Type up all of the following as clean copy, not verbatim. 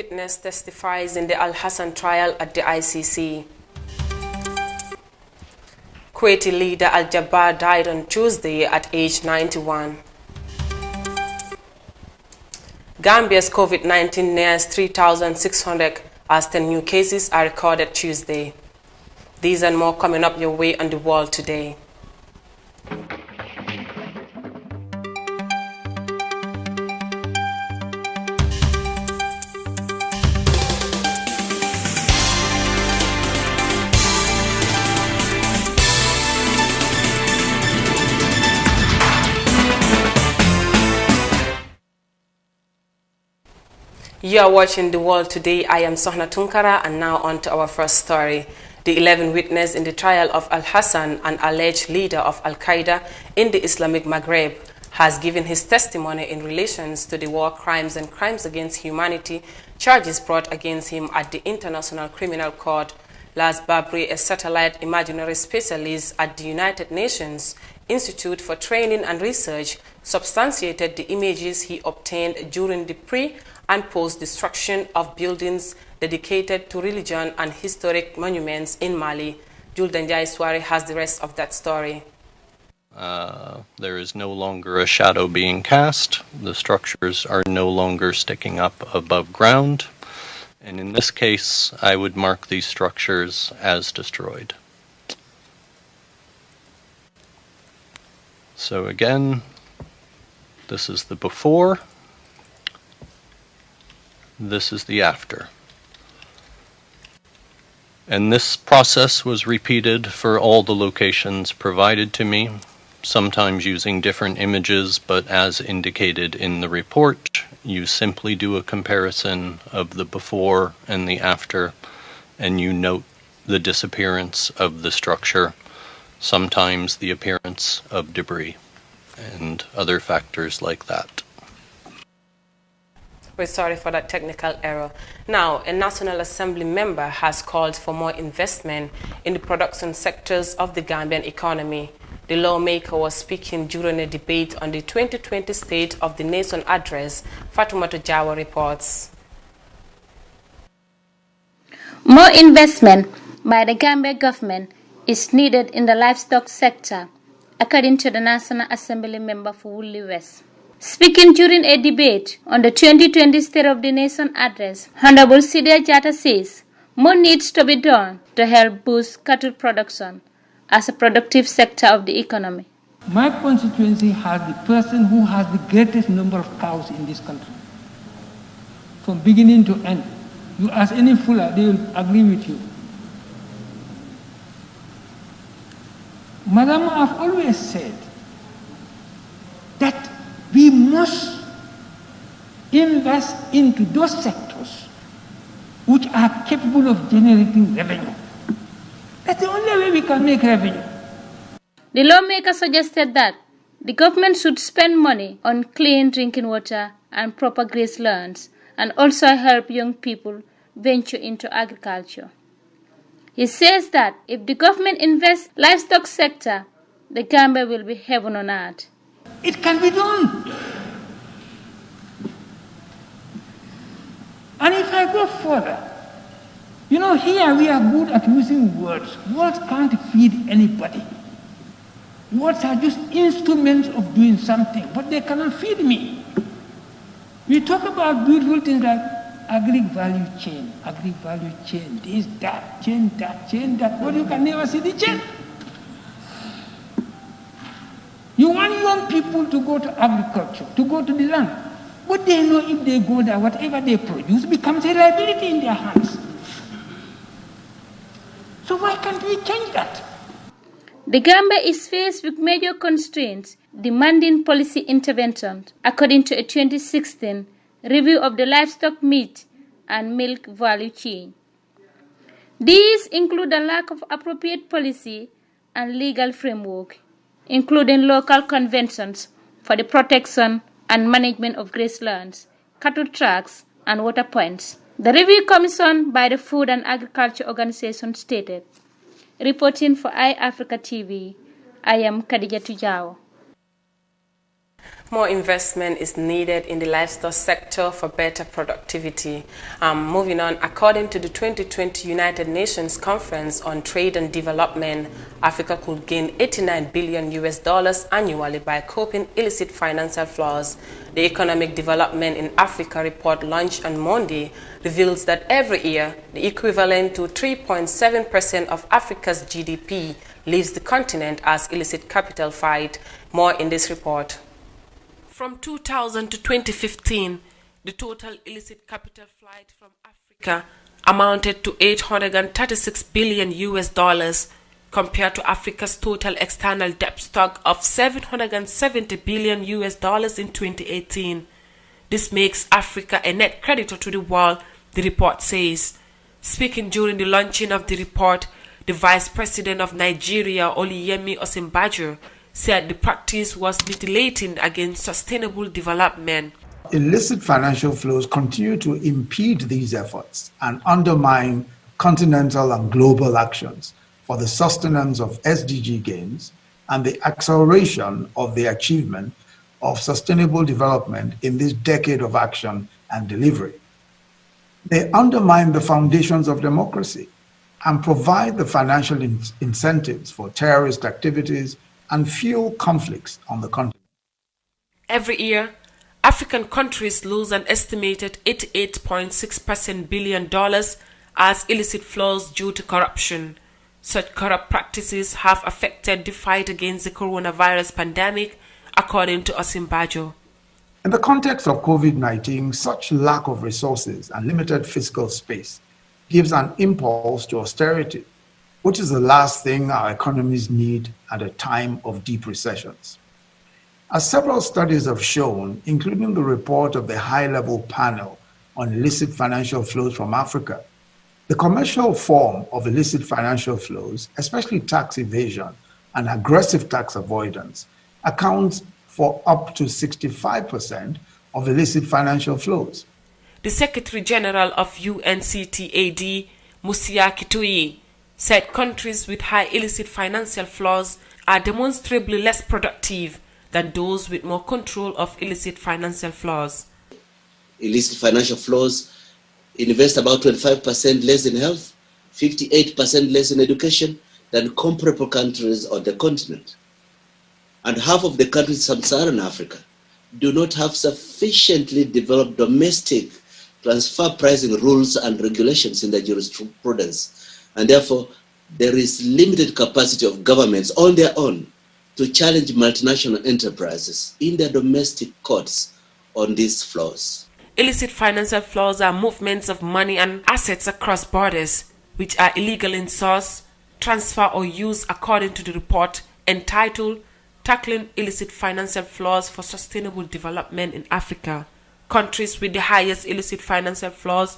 witness testifies in the Al Hassan trial at the ICC. Kuwaiti leader Al Jabbar died on Tuesday at age 91. Gambia's COVID-19 nears 3,600 as 10 new cases are recorded Tuesday. These and more coming up your way on The World Today. You are watching The World Today. I am Sohna Tunkara, and now on to our first story. The 11th witness in the trial of Al Hassan, an alleged leader of Al-Qaeda in the Islamic Maghreb, has given his testimony in relation to the war crimes and crimes against humanity charges brought against him at the International Criminal Court. Laz Babri, a satellite imaginary specialist at the United Nations Institute for Training and Research, substantiated the images he obtained during the pre- and post-destruction of buildings dedicated to religion and historic monuments in Mali. Juldan Jaiswari has the rest of that story. There is no longer a shadow being cast. The structures are no longer sticking up above ground. And in this case, I would mark these structures as destroyed. So again, this is the before. This is the after. And this process was repeated for all the locations provided to me, sometimes using different images, but as indicated in the report, you simply do a comparison of the before and the after, and you note the disappearance of the structure, sometimes the appearance of debris, and other factors like that. We're sorry for that technical error. Now, a National Assembly member has called for more investment in the production sectors of the Gambian economy. The lawmaker was speaking during a debate on the 2020 State of the Nation address. Fatoumata Jawa reports. More investment by the Gambia government is needed in the livestock sector, according to the National Assembly member for Woolly West. Speaking during a debate on the 2020 State of the Nation address, Honorable Sidia Jatta says more needs to be done to help boost cattle production as a productive sector of the economy. My constituency has the person who has the greatest number of cows in this country. From beginning to end. You ask any fuller, they will agree with you. Madam, I've always said that we must invest into those sectors which are capable of generating revenue. That's the only way we can make revenue. The lawmaker suggested that the government should spend money on clean drinking water and proper grasslands, and also help young people venture into agriculture. He says that if the government invests in livestock sector, the Gambia will be heaven on earth. It can be done. And if I go further, here we are good at using words. Words can't feed anybody. Words are just instruments of doing something, but they cannot feed me. We talk about beautiful things like agri-value chain, this, that, chain, that, but you can never see the chain. You want young people to go to agriculture, to go to the land, but they know if they go there, whatever they produce becomes a liability in their hands. So why can't we change that? The Gambia is faced with major constraints demanding policy intervention, according to a 2016 review of the livestock, meat, and milk value chain. These include a lack of appropriate policy and legal framework, including local conventions for the protection and management of grasslands, cattle tracks, and water points. The review commissioned by the Food and Agriculture Organization stated, reporting for iAfrica TV, I am Khadija Tujao. More investment is needed in the livestock sector for better productivity. Moving on, according to the 2020 United Nations Conference on Trade and Development, Africa could gain $89 billion annually by coping illicit financial flows. The Economic Development in Africa report launched on Monday reveals that every year, the equivalent to 3.7% of Africa's GDP leaves the continent as illicit capital flight. More in this report. From 2000 to 2015, the total illicit capital flight from Africa amounted to $836 billion compared to Africa's total external debt stock of $770 billion in 2018. This makes Africa a net creditor to the world, the report says. Speaking during the launching of the report, the Vice President of Nigeria, Oluyemi Osinbajo, said the practice was mutilating against sustainable development. Illicit financial flows continue to impede these efforts and undermine continental and global actions for the sustenance of SDG gains and the acceleration of the achievement of sustainable development in this decade of action and delivery. They undermine the foundations of democracy and provide the financial incentives for terrorist activities and fuel conflicts on the continent. Every year, African countries lose an estimated $88.6 billion as illicit flows due to corruption. Such corrupt practices have affected the fight against the coronavirus pandemic, according to Osinbajo. In the context of COVID-19, such lack of resources and limited fiscal space gives an impulse to austerity, which is the last thing our economies need at a time of deep recessions. As several studies have shown, including the report of the high-level panel on illicit financial flows from Africa, the commercial form of illicit financial flows, especially tax evasion and aggressive tax avoidance, accounts for up to 65% of illicit financial flows. The Secretary General of UNCTAD, Musia Kituyi, said countries with high illicit financial flows are demonstrably less productive than those with more control of illicit financial flows. Illicit financial flows invest about 25% less in health, 58% less in education than comparable countries on the continent. And half of the countries in sub-Saharan Africa do not have sufficiently developed domestic transfer pricing rules and regulations in their jurisprudence. And therefore, there is limited capacity of governments on their own to challenge multinational enterprises in their domestic courts on these flows. Illicit financial flows are movements of money and assets across borders, which are illegal in source, transfer or use, according to the report entitled Tackling Illicit Financial Flows for Sustainable Development in Africa. Countries with the highest illicit financial flows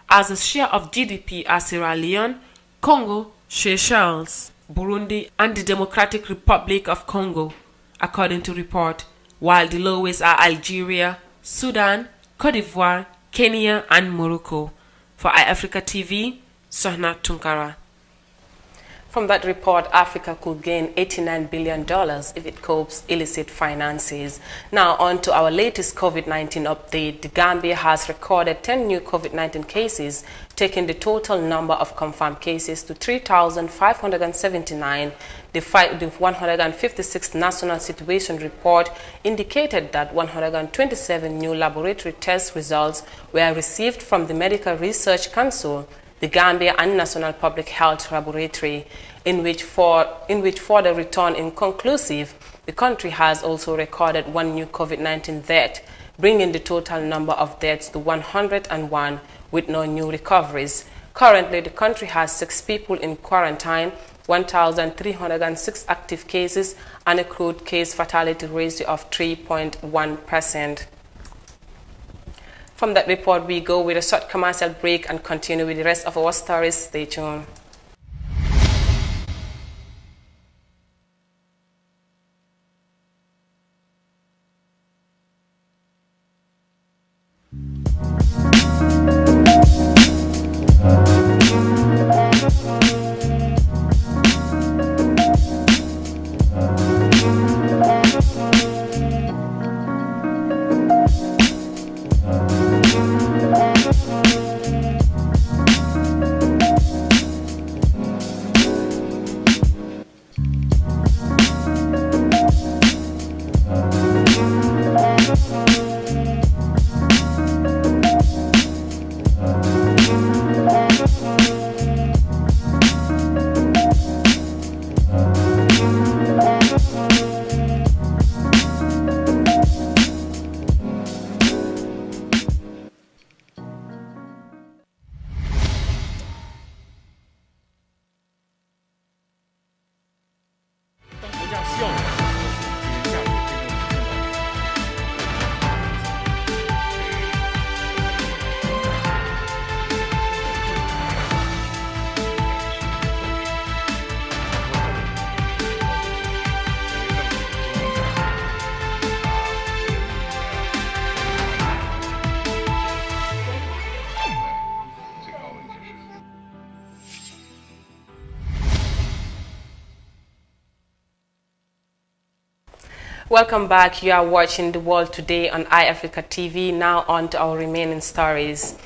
as a share of GDP are Sierra Leone, Congo, Seychelles, Burundi, and the Democratic Republic of Congo, according to report, while the lowest are Algeria, Sudan, Cote d'Ivoire, Kenya, and Morocco. For iAfrica TV, Sohna Tunkara. From that report, Africa could gain $89 billion if it copes illicit finances. Now on to our latest COVID-19 update. The Gambia has recorded 10 new COVID-19 cases, taking the total number of confirmed cases to 3,579. The 156th National Situation Report indicated that 127 new laboratory test results were received from the Medical Research Council, the Gambia and National Public Health Laboratory, in which for the return inconclusive, the country has also recorded one new COVID-19 death, bringing the total number of deaths to 101 with no new recoveries. Currently, the country has 6 people in quarantine, 1,306 active cases, and a crude case fatality ratio of 3.1%. From that report, we go with a short commercial break and continue with the rest of our stories. Stay tuned. Welcome back. You are watching The World Today on iAfrica TV. Now on to our remaining stories.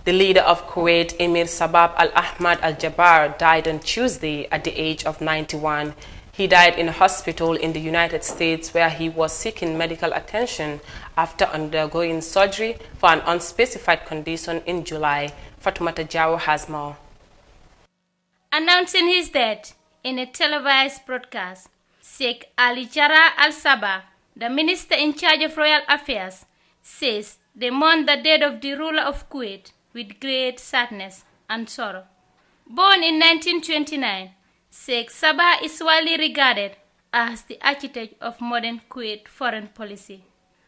The leader of Kuwait, Emir Sabah Al-Ahmad Al-Jabbar, died on Tuesday at the age of 91. He died in a hospital in the United States where he was seeking medical attention after undergoing surgery for an unspecified condition in July. Fatoumata Jawo has more. Announcing his death in a televised broadcast, Sheikh Ali Jarrah Al-Sabah, the minister in charge of royal affairs, says they mourn the death of the ruler of Kuwait with great sadness and sorrow. Born in 1929, Sheikh Sabah is widely regarded as the architect of modern Kuwait foreign policy,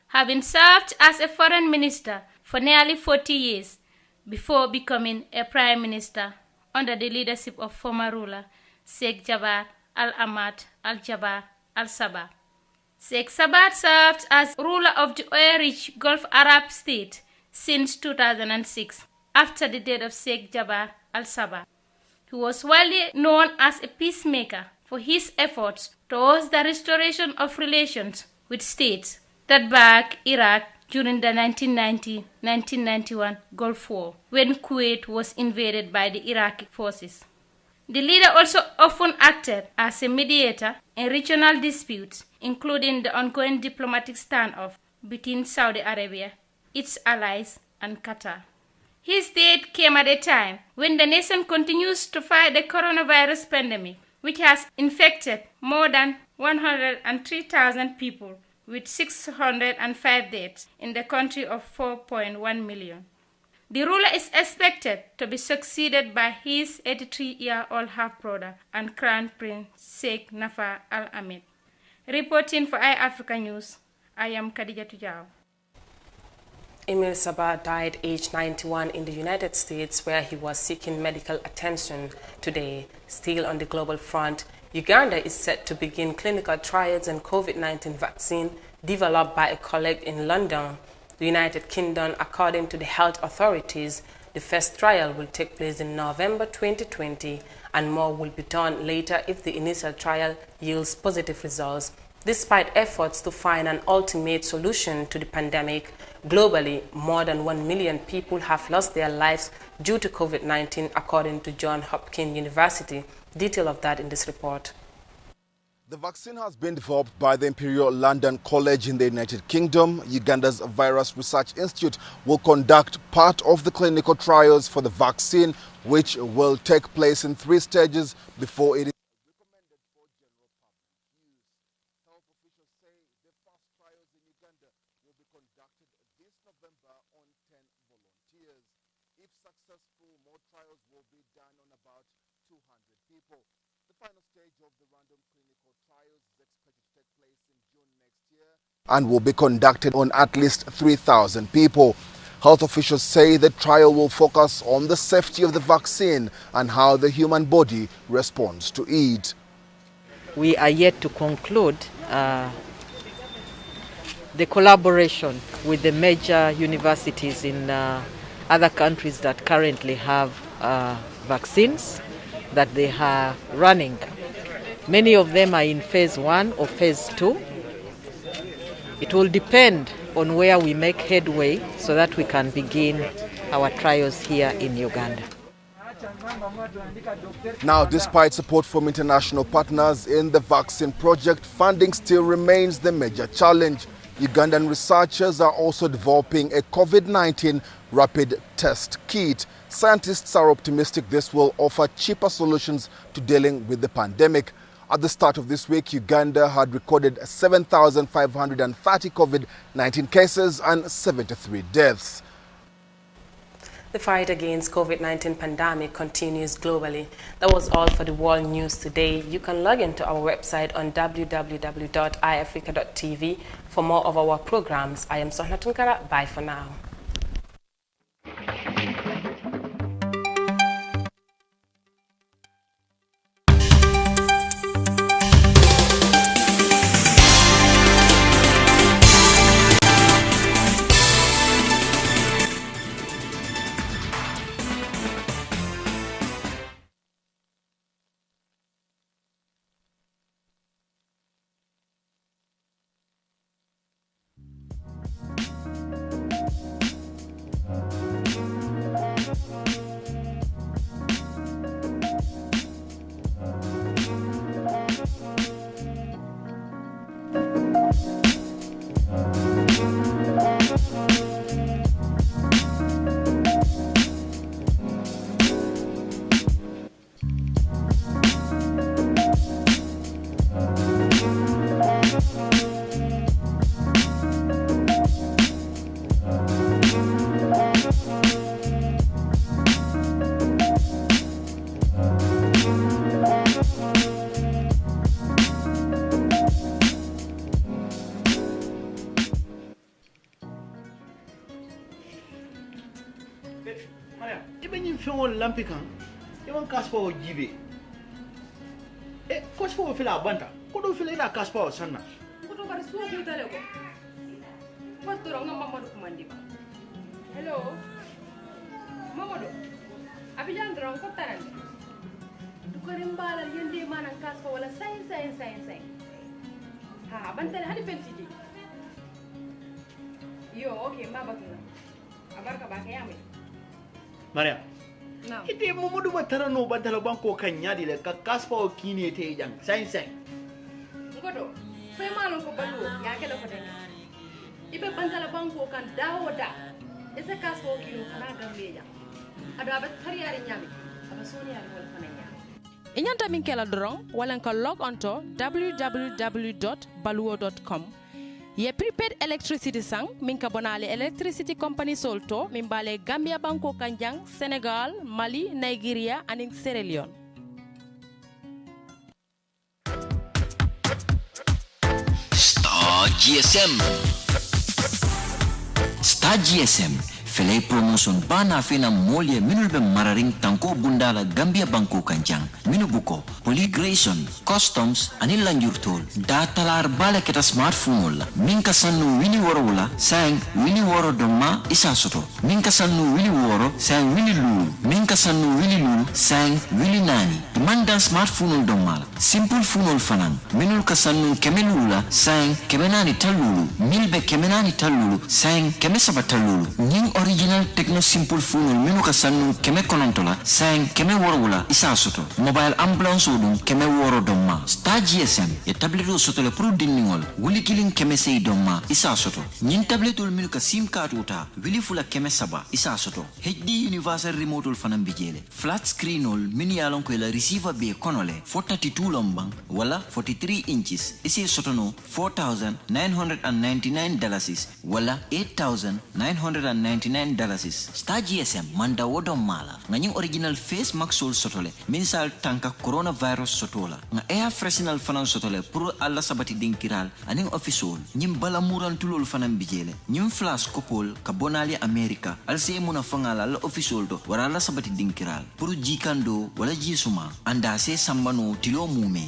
having served as a foreign minister for nearly 40 years before becoming a prime minister under the leadership of former ruler Sheikh Jabbar Al-Ahmad Al-Jabbar Al-Sabah. Sheikh Sabah served as ruler of the oil-rich Gulf Arab state since 2006 after the death of Sheikh Jabbar Al-Sabah. He was widely known as a peacemaker for his efforts towards the restoration of relations with states that backed Iraq during the 1990-1991 Gulf War, when Kuwait was invaded by the Iraqi forces. The leader also often acted as a mediator in regional disputes, including the ongoing diplomatic standoff between Saudi Arabia, its allies, and Qatar. His death came at a time when the nation continues to fight the coronavirus pandemic, which has infected more than 103,000 people, with 605 deaths in the country of 4.1 million. The ruler is expected to be succeeded by his 83-year-old half-brother and Crown Prince Sheikh Nafar Al-Ahmed. Reporting for iAfrica News, I am Khadija Tujao. Emir Sabah died aged 91 in the United States where he was seeking medical attention today. Still on the global front, Uganda is set to begin clinical trials on COVID-19 vaccine developed by a colleague in London. The United Kingdom, according to the health authorities, the first trial will take place in November 2020 and more will be done later if the initial trial yields positive results. Despite efforts to find an ultimate solution to the pandemic, globally, more than 1 million people have lost their lives due to COVID-19, according to Johns Hopkins University. Detail of that in this report. The vaccine has been developed by the Imperial London College in the United Kingdom. Uganda's Virus Research Institute will conduct part of the clinical trials for the vaccine, which will take place in 3 stages before it is recommended for general public use. Health officials say the first trials in Uganda will be conducted this November on 10 volunteers. If successful, more trials will be done on about 200 people. The final stage of the random clinical trials is expected to take place in June next year and will be conducted on at least 3,000 people. Health officials say the trial will focus on the safety of the vaccine and how the human body responds to it. We are yet to conclude the collaboration with the major universities in other countries that currently have vaccines that they are running. Many of them are in phase 1 or phase 2. It will depend on where we make headway so that we can begin our trials here in Uganda. Now, despite support from international partners in the vaccine project, funding still remains the major challenge. Ugandan researchers are also developing a COVID-19 rapid test kit. Scientists are optimistic this will offer cheaper solutions to dealing with the pandemic. At the start of this week, Uganda had recorded 7,530 COVID-19 cases and 73 deaths. The fight against COVID-19 pandemic continues globally. That was all for the World News today. You can log into our website on www.iafrica.tv for more of our programs. I am Sohna Tunkara. Bye for now. fengol lampi kan e kaspa o jibe e kaspa o fila banta ko do fila ina kaspa o sanna ko to bar suwa ko tale ko patro nga Mamadou Kumandi ba hello Mamadou abijan dron ko tarande du ko rimbalal yende manan kaspa wala say ha bantale hadi fentiji yo okay mabakina abarka ba kayame Maria no ite Mamadou batara no bantala banko kan nyadi le ka kaspa o kini te jang say ngodo fe malon ko balu ya kelo ko den ibe bantala banko kan dawoda ese kaspa o kino kana gambeja ado abe tariyari nyami aba soniyari wala fananya inyanta min kela dron wala ka log onto www.baluwo.com ye prepaid electricity sang min ka bonale electricity company solto min bale Gambia banko kanjang Senegal Mali Nigeria and Sierra Leone Star GSM Felay promotion bana fena molye minul be mararing tanko bundala Gambia banko kanjang minu buko polygreshon customs anil lanjurtol datalar bala keta smartphone la minka sannu wini woro la sang wini woro doma isa soto minka sannu wini woro sang wini lulu minka sannu wini lulu sang wini nani manda smartphone doma simple phone fanan minul ka sannu kemelulu la sang kemenani talulu milbe kemenani talulu sang kemesaba talulu ning original techno simple phone minu ka sannu keme konontola sang keme worwula isa soto mobile ambulance odum keme woro domma Star GSM e tableto soto le pro dinningol wuli killing keme sey domma isa soto nyin tableto minu ka sim card uta wili fula keme saba isa soto HD universal remote ul fanam bijele flat screen ol minu yalon ko la receiver be konole 42 lombang wala 43 inches isi soto no $4,999 wala $8,999 Star GSM manda wodo mala nganying original face mask sol sotole minsal tanka coronavirus sotola nga air freshener fanan sotole pour alla sabati dinkiral aning official nyim bala muran tulol fanan bijele nyim flash couple ka bonali America alse muna fangala la official do wara la sabati dinkiral pour jikando wala jisuma anda se sambano tilo mume